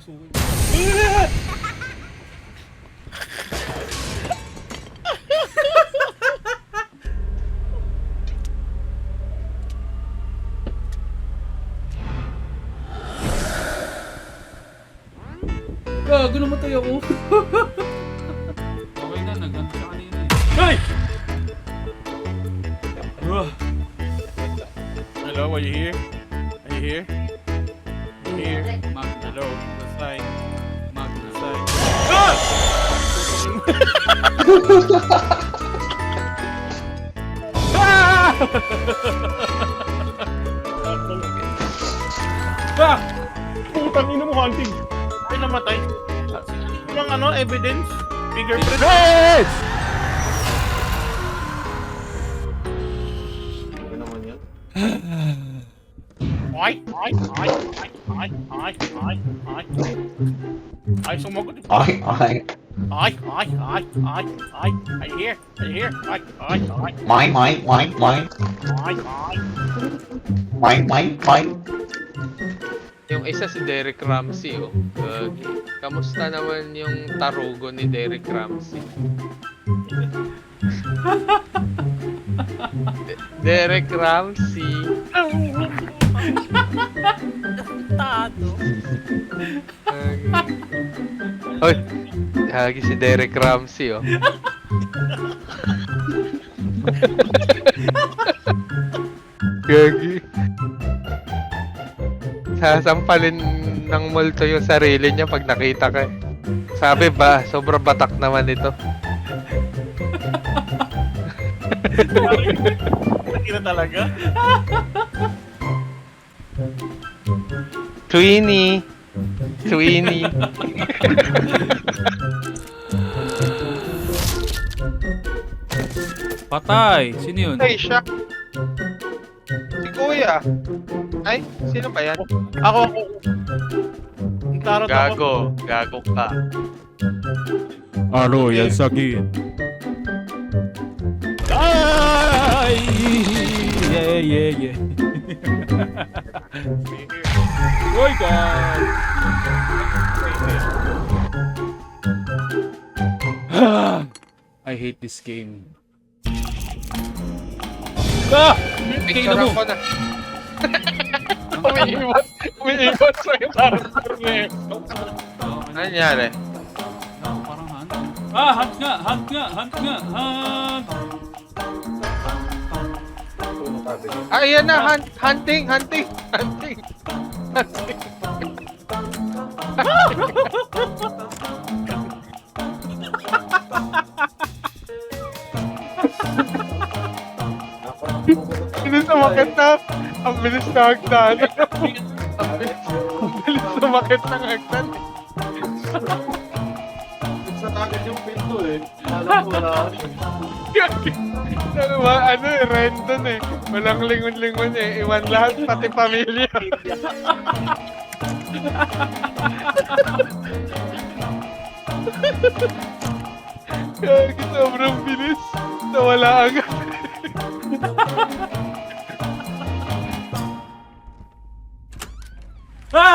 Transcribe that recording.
papasukin. Gago, namatay ako. Okay na, nag-ganto siya kanina eh. Ay! Hello, are you here? Are you here? You here? Magna. Hello, the sign. Magna. The sign. Ah! Putang ina mo, hunting! Ay, namatay. Walang ano, evidence? Fingerprint? Yes! Ay, sumagot. Ay. Ay. Are you here? Are you here? Mine. Ay. Yung isa si Derek Ramsey, oh. Kamusta naman yung tarugo ni Derek Ramsey? Derek Ramsey. Tado. Hoy, hagi si Derek Ramsey, oh. Gagi. Sasampalin ng multo yung sarili niya pag nakita ka. Sabi ba, sobrang batak naman ito. Nakita talaga? Twinnie. Patay! Sino yun? Ay, siya. Si Kuya. Ay, sino ba yan? Ako. Ang tarot ako. Gago ka. Ano yan sakit? Ay! Yeah. Oy, God! I hate this game. Ah! Picture Tingnan mo! ako na. Umiiwan sa'yo tarot niya. Ano nangyari? Parang hunt. Ah, hunt nga! Ah, ayan na, hunting. Bilis umakit na. Ang bilis na hagdan. Ang bilis umakit ng hagdan. Sa agad yung pinto eh. Alam ko na. Ano ba? Ano eh, random eh. Walang lingon-lingon eh. Iwan lahat, pati pamilya. Kaya sobrang bilis. Nawala agad.